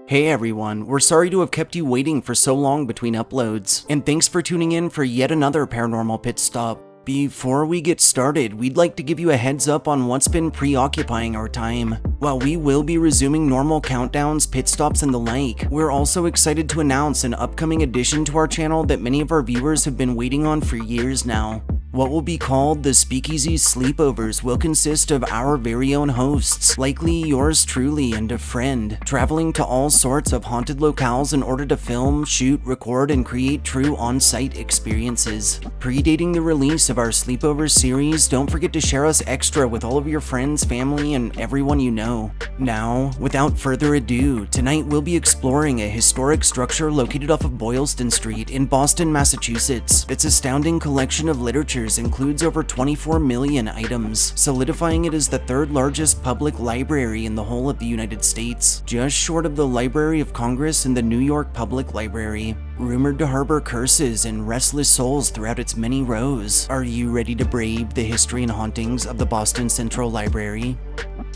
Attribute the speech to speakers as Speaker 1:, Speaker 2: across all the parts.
Speaker 1: Hey everyone, we're sorry to have kept you waiting for so long between uploads, and thanks for tuning in for yet another paranormal pit stop. Before we get started, we'd like to give you a heads up on what's been preoccupying our time. While we will be resuming normal countdowns, pit stops, and the like, we're also excited to announce an upcoming addition to our channel that many of our viewers have been waiting on for years now. What will be called the Speakeasy Sleepovers will consist of our very own hosts, likely yours truly and a friend, traveling to all sorts of haunted locales in order to film, shoot, record, and create true on-site experiences. Predating the release of our Sleepovers series, don't forget to share us extra with all of your friends, family, and everyone you know. Now, without further ado, tonight we'll be exploring a historic structure located off of Boylston Street in Boston, Massachusetts. Its astounding collection of literature includes over 24 million items, solidifying it as the third largest public library in the whole of the United States, just short of the Library of Congress and the New York Public Library. Rumored to harbor curses and restless souls throughout its many rows. Are you ready to brave the history and hauntings of the Boston Central Library?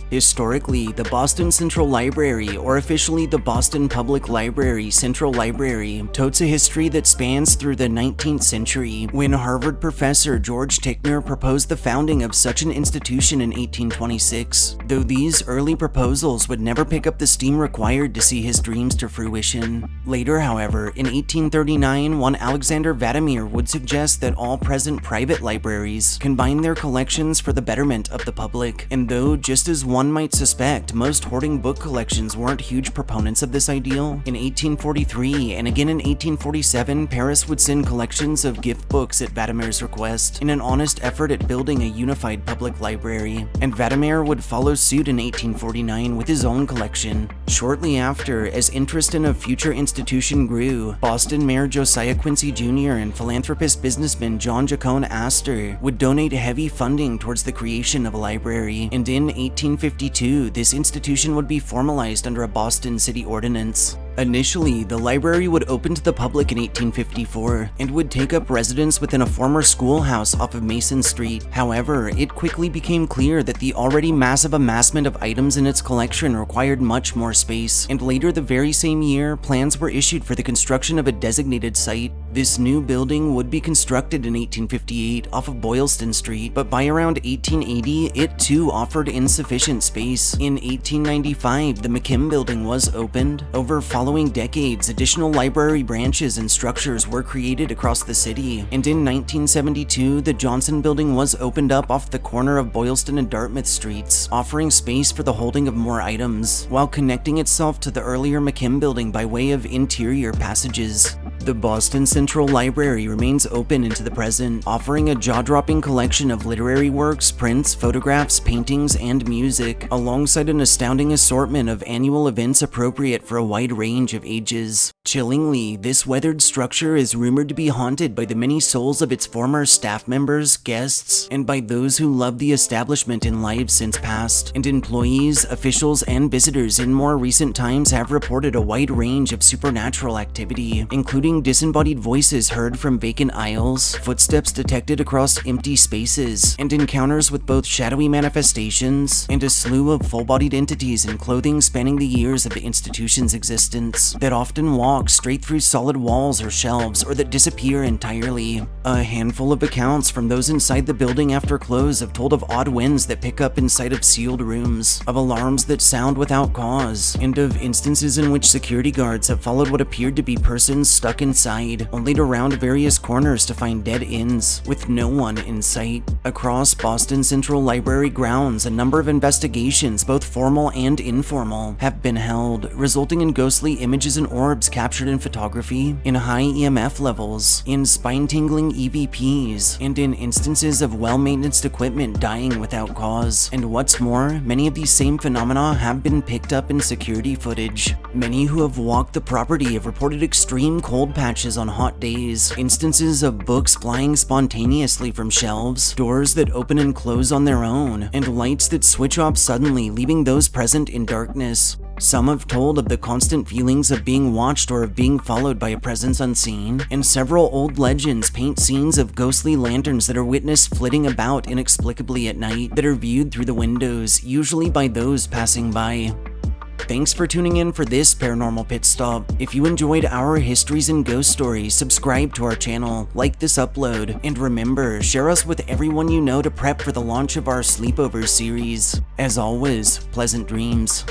Speaker 1: Historically, the Boston Central Library, or officially the Boston Public Library Central Library, totes a history that spans through the 19th century, when Harvard professor George Tickner proposed the founding of such an institution in 1826, though these early proposals would never pick up the steam required to see his dreams to fruition. Later, however, in 1839, one Alexander Vladimir would suggest that all present private libraries combine their collections for the betterment of the public, and though, just as one might suspect, most hoarding book collections weren't huge proponents of this ideal, in 1843 and again in 1847, Paris would send collections of gift books at Vladimir's request in an honest effort at building a unified public library, and Vladimir would follow suit in 1849 with his own collection. Shortly after, as interest in a future institution grew, Boston Mayor Josiah Quincy Jr. and philanthropist businessman John Jacone Astor would donate heavy funding towards the creation of a library, and in 1852, this institution would be formalized under a Boston city ordinance. Initially, the library would open to the public in 1854 and would take up residence within a former schoolhouse off of Mason Street. However, it quickly became clear that the already massive amassment of items in its collection required much more space, and later the very same year, plans were issued for the construction of a designated site. This new building would be constructed in 1858 off of Boylston Street, but by around 1880, it too offered insufficient space. In 1895, the McKim building was opened. Over following decades, additional library branches and structures were created across the city, and in 1972, the Johnson building was opened up off the corner of Boylston and Dartmouth Streets, offering space for the holding of more items, while connecting itself to the earlier McKim building by way of interior passages. The Boston Central Library remains open into the present, offering a jaw-dropping collection of literary works, prints, photographs, paintings, and music, alongside an astounding assortment of annual events appropriate for a wide range of ages. Chillingly, this weathered structure is rumored to be haunted by the many souls of its former staff members, guests, and by those who love the establishment in lives since past, and employees, officials, and visitors in more recent times have reported a wide range of supernatural activity, including disembodied voices heard from vacant aisles, footsteps detected across empty spaces, and encounters with both shadowy manifestations and a slew of full-bodied entities in clothing spanning the years of the institution's existence that often walk straight through solid walls or shelves, or that disappear entirely. A handful of accounts from those inside the building after close have told of odd winds that pick up inside of sealed rooms, of alarms that sound without cause, and of instances in which security guards have followed what appeared to be persons stuck inside, only to round various corners to find dead ends, with no one in sight. Across Boston Central Library grounds, a number of investigations, both formal and informal, have been held, resulting in ghostly images and orbs captured in photography, in high EMF levels, in spine-tingling EVPs, and in instances of well-maintenanced equipment dying without cause. And what's more, many of these same phenomena have been picked up in security footage. Many who have walked the property have reported extreme cold patches on hot days, instances of books flying spontaneously from shelves, doors that open and close on their own, and lights that switch off suddenly, leaving those present in darkness. Some have told of the constant feelings of being watched or of being followed by a presence unseen, and several old legends paint scenes of ghostly lanterns that are witnessed flitting about inexplicably at night that are viewed through the windows, usually by those passing by. Thanks for tuning in for this Paranormal Pit Stop. If you enjoyed our histories and ghost stories, subscribe to our channel, like this upload, and remember, share us with everyone you know to prep for the launch of our Sleepover series. As always, pleasant dreams.